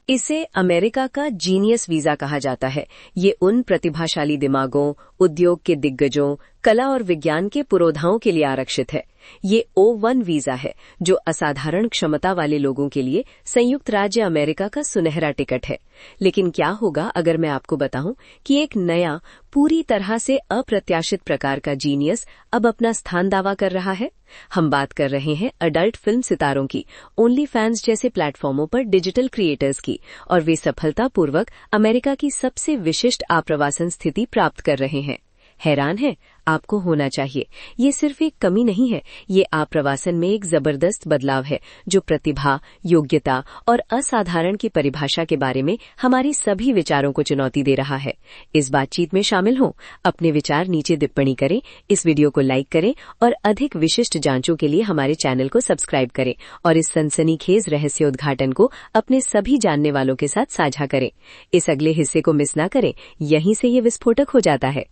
इसे अमेरिका का genius visa कहा जाता है। ये उन प्रतिभाशाली दिमागों, उद्योग के दिग्गजों, कला और विज्ञान के पुरोधाओं के लिए आरक्षित है। ये O1 वीजा है, जो असाधारण क्षमता वाले लोगों के लिए संयुक्त राज्य अमेरिका का सुनहरा टिकट है। लेकिन क्या होगा अगर मैं आपको बताऊं कि एक नया, पूरी तरह से अप्रत्याशित प्रकार का जीनियस अब अपना स्थान दावा कर रहा है? हम बात कर रहे हैं अडल्ट फिल्म सितारों की, ओनली फैंस जैसे प्लेटफॉर्मों पर डिजिटल क्रिएटर्स की, और वे सफलतापूर्वक अमेरिका की सबसे विशिष्ट आप्रवासन स्थिति प्राप्त कर रहे हैं। हैरान है? आपको होना चाहिए। ये सिर्फ एक कमी नहीं है, ये आप्रवासन में एक जबरदस्त बदलाव है जो प्रतिभा, योग्यता और असाधारण की परिभाषा के बारे में हमारी सभी विचारों को चुनौती दे रहा है। इस बातचीत में शामिल हों, अपने विचार नीचे टिप्पणी करें, इस वीडियो को लाइक करें और अधिक विशिष्ट जांचों के लिए हमारे चैनल को सब्सक्राइब करें और इस सनसनीखेज रहस्योद्घाटन को अपने सभी जानने वालों के साथ साझा करें। इस अगले हिस्से को मिस ना करें, यहीं से ये विस्फोटक हो जाता है।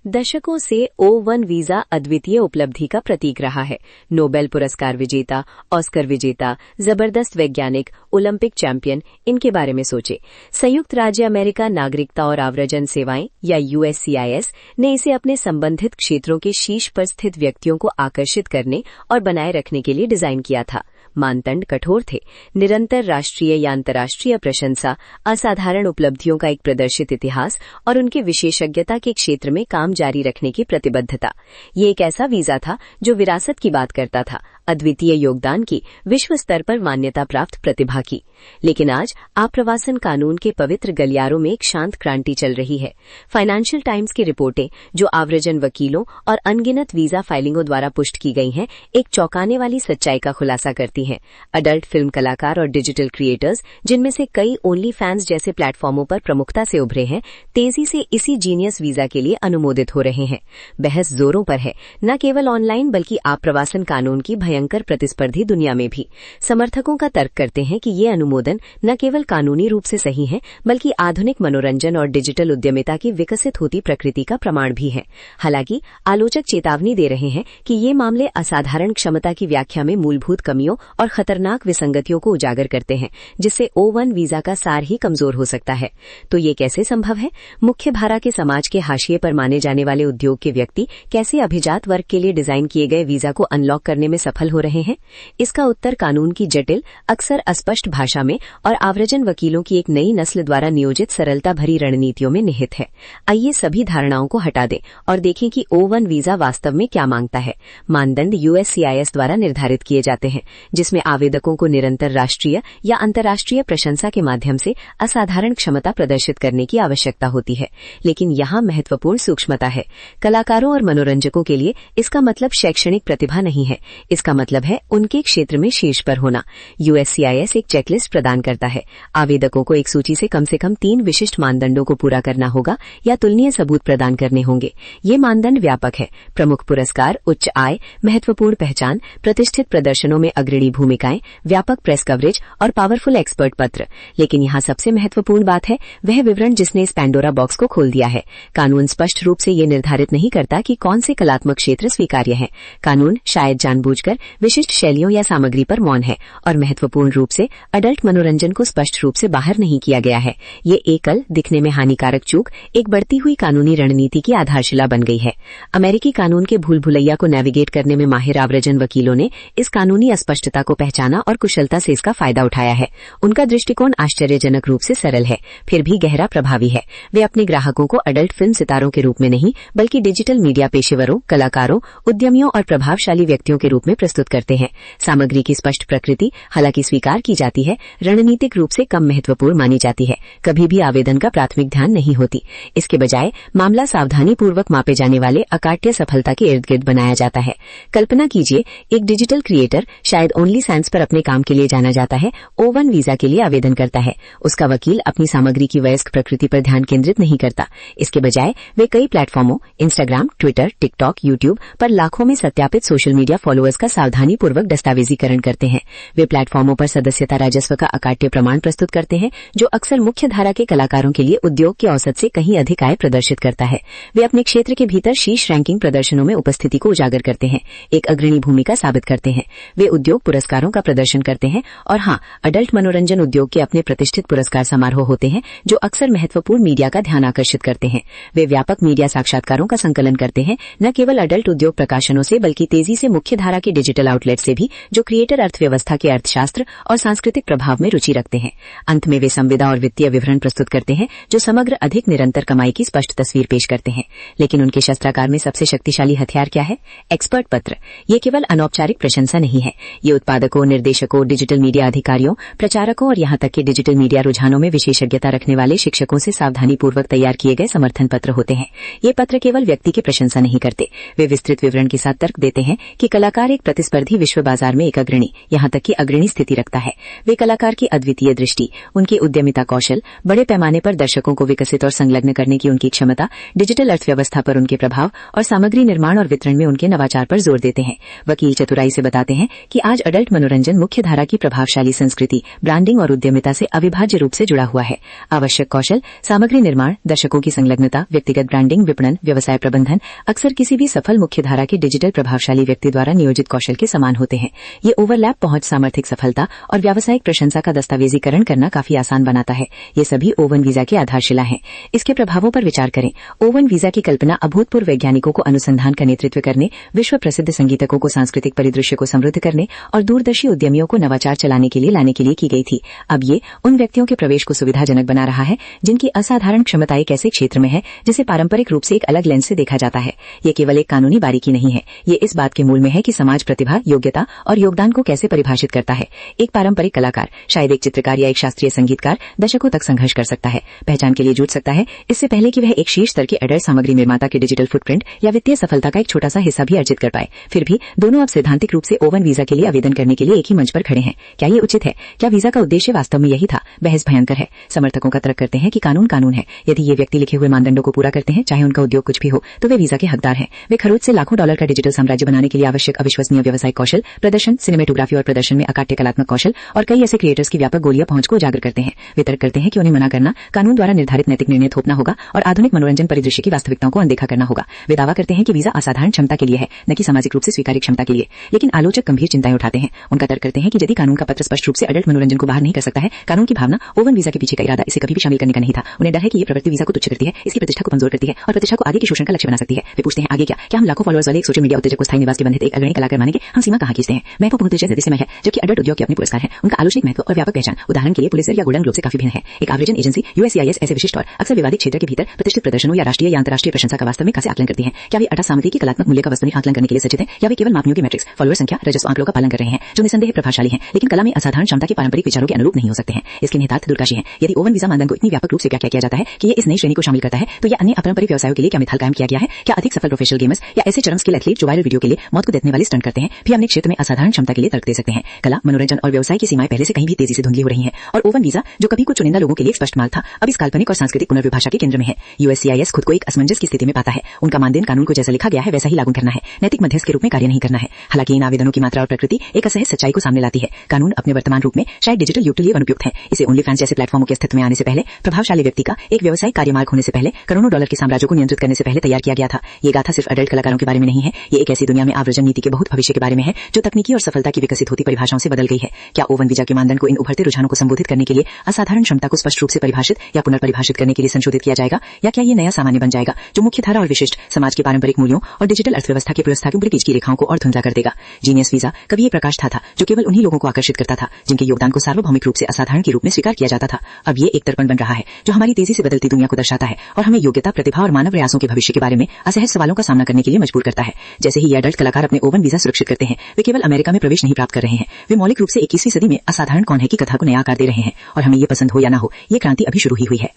दशकों से O1 वीजा अद्वितीय उपलब्धि का प्रतीक रहा है। नोबेल पुरस्कार विजेता, ऑस्कर विजेता, जबरदस्त वैज्ञानिक, ओलंपिक चैंपियन, इनके बारे में सोचे। संयुक्त राज्य अमेरिका नागरिकता और आव्रजन सेवाएं या USCIS ने इसे अपने संबंधित क्षेत्रों के शीर्ष पर स्थित व्यक्तियों को आकर्षित करने और बनाए रखने के लिए डिजाइन किया था। मानदंड कठोर थे। निरंतर राष्ट्रीय या अंतर्राष्ट्रीय प्रशंसा, असाधारण उपलब्धियों का एक प्रदर्शित इतिहास और उनके विशेषज्ञता के क्षेत्र में काम जारी रखने की प्रतिबद्धता। ये एक ऐसा वीजा था जो विरासत की बात करता था, अद्वितीय योगदान की, विश्व स्तर पर मान्यता प्राप्त प्रतिभा की। लेकिन आज आप्रवासन कानून के पवित्र गलियारों में एक शांत क्रांति चल रही है। फाइनेंशियल टाइम्स की रिपोर्टें, जो आव्रजन वकीलों और अनगिनत वीजा फाइलिंगों द्वारा पुष्ट की गई हैं, एक चौंकाने वाली सच्चाई का खुलासा करती हैं। अडल्ट फिल्म कलाकार और डिजिटल क्रिएटर्स, जिनमें से कई ओनली फैंस जैसे प्लेटफॉर्मों पर प्रमुखता से उभरे हैं, तेजी से इसी जीनियस वीजा के लिए अनुमोदित हो रहे हैं। बहस जोरों पर है, न केवल ऑनलाइन बल्कि आप्रवासन कानून की भयंकर प्रतिस्पर्धी दुनिया में भी। समर्थकों का तर्क करते हैं कि ये अनुमोदन न केवल कानूनी रूप से सही है, बल्कि आधुनिक मनोरंजन और डिजिटल उद्यमिता की विकसित होती प्रकृति का प्रमाण भी है। हालांकि आलोचक चेतावनी दे रहे हैं कि ये मामले असाधारण क्षमता की व्याख्या में मूलभूत कमियों और खतरनाक विसंगतियों को उजागर करते हैं, जिससे O1 वीजा का सार ही कमजोर हो सकता है। तो ये कैसे संभव है? मुख्य धारा के समाज के हाशिए पर माने जाने वाले उद्योग के व्यक्ति कैसे अभिजात वर्ग के लिए डिजाइन किए गए वीजा को अनलॉक करने में सफल हो रहे हैं? इसका उत्तर कानून की जटिल, अक्सर अस्पष्ट भाषा में और आव्रजन वकीलों की एक नई नस्ल द्वारा नियोजित सरलता भरी रणनीतियों में निहित है। आइए सभी धारणाओं को हटा दें और देखें कि O1 वीजा वास्तव में क्या मांगता है। मानदंड USCIS द्वारा निर्धारित किए जाते हैं, जिसमें आवेदकों को निरंतर राष्ट्रीय या अंतर्राष्ट्रीय प्रशंसा के माध्यम से असाधारण क्षमता प्रदर्शित करने की आवश्यकता होती है। लेकिन यहाँ महत्वपूर्ण सूक्ष्मता है। कलाकारों और मनोरंजकों के लिए इसका मतलब शैक्षणिक प्रतिभा नहीं है, इसका मतलब है उनके क्षेत्र में शीर्ष पर होना। USCIS एक चेकलिस्ट प्रदान करता है। आवेदकों को एक सूची से कम 3 विशिष्ट मानदंडों को पूरा करना होगा या तुलनीय सबूत प्रदान करने होंगे। ये मानदंड व्यापक है: प्रमुख पुरस्कार, उच्च आय, महत्वपूर्ण पहचान, प्रतिष्ठित प्रदर्शनों में अग्रणी भूमिकाएं, व्यापक प्रेस कवरेज और पावरफुल एक्सपर्ट पत्र। लेकिन यहाँ सबसे महत्वपूर्ण बात है वह विवरण जिसने इस पैंडोरा बॉक्स को खोल दिया है। कानून स्पष्ट रूप से ये निर्धारित नहीं करता कि कौन से कलात्मक क्षेत्र स्वीकार्य हैं। कानून शायद जानबूझकर विशिष्ट शैलियों या सामग्री पर मौन है और महत्वपूर्ण रूप से अडल्ट मनोरंजन को स्पष्ट रूप से बाहर नहीं किया गया है। ये एकल, दिखने में हानिकारक चूक एक बढ़ती हुई कानूनी रणनीति की आधारशिला बन गई है। अमेरिकी कानून के भूल भुलैया को नेविगेट करने में माहिर आव्रजन वकीलों ने इस कानूनी अस्पष्टता को पहचाना और कुशलता से इसका फायदा उठाया है। उनका दृष्टिकोण आश्चर्यजनक रूप से सरल है, फिर भी गहरा प्रभावी है। वे अपने ग्राहकों को अडल्ट फिल्म सितारों के रूप में नहीं, बल्कि डिजिटल मीडिया पेशेवरों, कलाकारों, उद्यमियों और प्रभावशाली व्यक्तियों के रूप में प्रस्तुत करते हैं। सामग्री की स्पष्ट प्रकृति हालांकि स्वीकार की जाती है, रणनीतिक रूप से कम महत्वपूर्ण मानी जाती है, कभी भी आवेदन का प्राथमिक ध्यान नहीं होती। इसके बजाय मामला सावधानीपूर्वक मापे जाने वाले अकाट्य सफलता के इर्द गिर्द बनाया जाता है। कल्पना कीजिए, एक डिजिटल क्रिएटर, शायद ओनली फैंस पर अपने काम के लिए जाना जाता है, O1 वीजा के लिए आवेदन करता है। उसका वकील अपनी सामग्री की वयस्क प्रकृति पर ध्यान केंद्रित नहीं करता। इसके बजाय वे कई प्लेटफॉर्मों, इंस्टाग्राम, ट्विटर, टिकटॉक, यूट्यूब पर लाखों में सत्यापित सोशल मीडिया फॉलोअर्स का सावधानी पूर्वक दस्तावेजीकरण करते हैं। वे प्लेटफॉर्मों पर सदस्यता राजस्व का अकाट्य प्रमाण प्रस्तुत करते हैं, जो अक्सर मुख्य धारा के कलाकारों के लिए उद्योग के औसत से कहीं अधिक आय प्रदर्शित करता है। वे अपने क्षेत्र के भीतर शीर्ष रैंकिंग प्रदर्शनों में उपस्थिति को उजागर करते हैं, एक अग्रणी भूमिका साबित करते हैं। वे उद्योग पुरस्कारों का प्रदर्शन करते हैं और हाँ, अडल्ट मनोरंजन उद्योग के अपने प्रतिष्ठित पुरस्कार समारोह होते हैं, जो अक्सर महत्वपूर्ण मीडिया का ध्यान आकर्षित करते हैं। वे व्यापक मीडिया साक्षात्कारों का संकलन करते हैं, न केवल अडल्ट उद्योग प्रकाशनों से बल्कि तेजी से मुख्य धारा के डिजिटल आउटलेट से भी, जो क्रिएटर अर्थव्यवस्था के अर्थशास्त्र और सांस्कृतिक प्रभाव में रुचि रखते हैं। अंत में वे संविदा और वित्तीय विवरण प्रस्तुत करते हैं, जो समग्र अधिक निरंतर कमाई की स्पष्ट तस्वीर पेश करते हैं। लेकिन उनके शस्त्रागार में सबसे शक्तिशाली हथियार क्या है? एक्सपर्ट पत्र। ये केवल अनौपचारिक प्रशंसा नहीं है, ये उत्पादकों, निर्देशकों, डिजिटल मीडिया अधिकारियों, प्रचारकों और यहां तक कि डिजिटल मीडिया रुझानों में विशेषज्ञता रखने वाले शिक्षकों से सावधानीपूर्वक तैयार किए गए समर्थन पत्र होते हैं। ये पत्र केवल व्यक्ति की प्रशंसा नहीं करते, वे विस्तृत विवरण के साथ तर्क देते हैं कि कलाकार एक प्रतिस्पर्धी विश्व बाजार में एक अग्रणी, यहां तक कि अग्रणी स्थिति रखता है। वे कलाकार की अद्वितीय दृष्टि, उनके उद्यमिता कौशल, बड़े पैमाने पर दर्शकों को विकसित और संलग्न करने की उनकी क्षमता, डिजिटल अर्थव्यवस्था पर उनके प्रभाव और सामग्री निर्माण और वितरण में उनके नवाचार पर जोर देते हैं। वकील चतुराई से बताते हैं कि आज अडल्ट मनोरंजन मुख्य धारा की प्रभावशाली संस्कृति, ब्रांडिंग और उद्यमिता से अविभाज्य रूप से जुड़ा हुआ है। आवश्यक कौशल, सामग्री निर्माण, दर्शकों की संलग्नता, व्यक्तिगत ब्रांडिंग, विपणन, व्यवसाय प्रबंधन अक्सर किसी भी सफल मुख्य धारा के डिजिटल प्रभावशाली व्यक्ति द्वारा नियोजित कौशल के समान होते हैं। ये ओवरलैप पहुंच, सामर्थिक सफलता और व्यावसायिक प्रशंसा का दस्तावेजीकरण करना काफी आसान बनाता है। ये सभी ओवन वीजा की आधारशिला हैं। इसके प्रभावों पर विचार करें। ओवन वीजा की कल्पना अभूतपूर्व वैज्ञानिकों को अनुसंधान का नेतृत्व करने, विश्व प्रसिद्ध संगीतकों को सांस्कृतिक परिदृश्य को समृद्ध करने और दूरदर्शी उद्यमियों को नवाचार चलाने के लिए लाने के लिए की गई थी। अब ये उन व्यक्तियों के प्रवेश को सुविधाजनक बना रहा है जिनकी असाधारण क्षमताएं एक ऐसे क्षेत्र में है जिसे पारंपरिक रूप से एक अलग लेंस से देखा जाता है। ये केवल एक कानूनी बारीकी नहीं है, ये इस बात के मूल में है कि समाज प्रतिभा, योग्यता और योगदान को कैसे परिभाषित करता है। एक पारंपरिक कलाकार, शायद एक चित्रकार या एक शास्त्रीय संगीतकार, दशकों तक संघर्ष कर सकता है, पहचान के लिए जूझ सकता है, इससे पहले कि वह एक शीर्ष स्तर के एडल्ट सामग्री निर्माता के डिजिटल फुटप्रिंट या वित्तीय सफलता का एक छोटा सा हिस्सा भी अर्जित कर पाए। फिर भी दोनों अब सैद्धांतिक रूप से ओवन वीजा के लिए आवेदन करने के लिए एक ही मंच पर खड़े हैं। क्या ये उचित है? क्या वीजा का उद्देश्य वास्तव में यही था? बहस भयंकर है। समर्थकों का तर्क करते हैं कि कानून कानून है। यदि ये व्यक्ति लिखे हुए मानदंडों को पूरा करते हैं, चाहे उनका उद्योग कुछ भी हो, तो वे वीजा के हकदार हैं। वे खरोच से लाखों डॉलर का डिजिटल साम्राज्य बनाने के लिए आवश्यक अविश्वसनीय व्यावसायिक कौशल, प्रदर्शन, सिनेमेटोग्राफी और प्रदर्शन में अकाट्य कलात्मक कौशल और कई ऐसे क्रिएटर्स की व्यापक गोलियां पहुंच को उजागर करते हैं। वे तर्क करते हैं कि उन्हें मना करना, कानून द्वारा निर्धारित नैतिक निर्णय थोपना होगा और आधुनिक मनोरंजन परिदृश्य की वास्तविकताओं को अनदेखा करना होगा। वे दावा करते हैं कि वीजा असाधारण क्षमता के लिए है, न कि सामाजिक रूप से स्वीकार्य क्षमता के लिए। लेकिन आलोचक गंभीर चिंताएं उठाते हैं। उनका तर्क करते हैं कि यदि कानून का पत्र स्पष्ट रूप से अडल्ट मनोरंजन को बाहर नहीं कर सकता है, कानून की भावना, ओवन वीजा के पीछे का इरादा इसे कभी भी शामिल करने का नहीं था। उन्हें डर है कि ये प्रवृत्ति वीजा को तुच्छ करती है, इसकी प्रतिष्ठा को कमजोर करती है और प्रतिष्ठा को आगे के शोषण का लक्ष्य बना सकती है। वे पूछते हैं, आगे क्या? क्या हम लाखों फॉलोअर्स वाले एक सोशल मीडिया उत्तेजक को स्थायी निवास के बंधित एक अग्रणी कलाकार मानेंगे? हम सीमा कहां खींचते हैं? महत्वपूर्ण उद्देश्य समय है, जबकि अडल्ट उद्योग के अपने पुरस्कार हैं। उनका आलोचनिक महत्व और व्यापक पहचान उदाहरण के लिए पुलिसर या गोल्डन ग्लोब से काफी भिन्न है। एक आवेदन एजेंसी यूएससीआईएस ऐसे विशिष्ट और अक्सर विवादित क्षेत्र के भीतर प्रतिष्ठित प्रदर्शनों या राष्ट्रीय या अंतर्राष्ट्रीय प्रशंसा का वास्तव में कैसे आकलन करती है? क्या वे अटा सामग्री के कलात्मक मूल्य का वस्तुनिष्ठ आकलन करने के लिए सचेत हैं, या वे केवल मापनियों की मैट्रिक्स, फॉलोअर संख्या, राजस्व आंकड़ों का पालन कर रहे हैं, जो निसंदेह प्रभावशाली हैं, लेकिन कला में असाधारण क्षमता के पारंपरिक विचारों के अनुरूप नहीं हो सकते हैं? इसके निहितार्थ दूरगाशी हैं। यदि ओवन वीजा मानदंड को इतनी व्यापक रूप से व्याख्या किया जाता है कि ये इस नई श्रेणी को शामिल करता है, तो यह अन्य अपारंपरिक व्यवसायों के लिए क्या मिसाल कायम किया गया है? क्या अधिक सफल प्रोफेशनल गेमर्स या ऐसे चरम स्किल एथलीट जो वायरल वीडियो के लिए मौत को देखने वाले स्टंट करते हैं भी अपने क्षेत्र में असाधारण क्षमता के लिए तर्क दे सकते हैं? कला, मनोरंजन और व्यवसाय की सीमाएं पहले से कहीं भी तेजी से धुंधली हो रही हैं और ओवन वीजा, जो कभी कुछ चुनिंदा लोगों के लिए स्पष्ट मार्ग था, अब इस काल्पनिक और सांस्कृतिक पुनर्विभाषा के केंद्र में है। यूएससीआईएस खुद को एक असमंजस की स्थिति में पाता है। उनका मानदेन कानून को जैसा लिखा गया है वैसा ही लागू करना है, नैतिक मध्यस्थ के रूप में कार्य नहीं करना है। हालांकि इन आवेदनों की मात्रा और प्रकृति एक असहज सच्चाई को सामने लाती है। कानून अपने वर्तमान रूप में शायद डिजिटल युग के लिए अनुपयुक्त है। इसे ओनली फैंस जैसे प्लेटफॉर्मों के अस्तित्व में आने से पहले, प्रभावशाली व्यक्ति का एक व्यवसायिक कार्यमार्ग होने से पहले, करोड़ों डॉलर के साम्राज्य को नियंत्रित करने से पहले तैयार किया गया था। ये गाथा सिर्फ अडल्ट कलाकारों के बारे में नहीं है, ये एक ऐसी दुनिया में आव्रजन नीति के बहुत भविष्य के बारे में है जो तकनीकी और सफलता की विकसित होती परिभाषाओं से बदल गई है। क्या ओवन वीजा के मानदंड को इन उभरते रुझानों को संबोधित करने के लिए असाधारण क्षमता को स्पष्ट रूप से परिभाषित या पुनर्परिभाषित करने के लिए संशोधित किया जाएगा, या क्या ये नया सामान्य बन जाएगा जो मुख्य धारा और विशिष्ट समाज के पारंपरिक मूल्यों और डिजिटल अर्थव्यवस्था के पुरस्कार के बीच की रेखाओं को और धुंधला कर देगा? जीनियस वीजा कभी एक प्रकाश था जो केवल उन्हीं लोगों को आकर्षित करता था जिनके योगदान को सार्वभौमिक रूप से असाधारण के रूप में स्वीकार किया जाता था। अब ये एक दर्पण बन रहा है जो हमारी तेजी से बदलती दुनिया को दर्शाता है और हमें योग्यता, प्रतिभा और मानव प्रयासों के भविष्य के बारे में असहज सवालों का सामना करने के लिए मजबूर करता है। जैसे ही ये अडल्ट कलाकार अपने ओवन वीजा सुरक्षित करते हैं, वे केवल अमेरिका में प्रवेश नहीं प्राप्त कर रहे हैं, वे मौलिक रूप से 21वीं सदी में असाधारण कौन है की कथा को नया आकार दे रहे हैं। और हमें ये पसंद हो या ना हो, ये क्रांति अभी शुरू ही हुई है।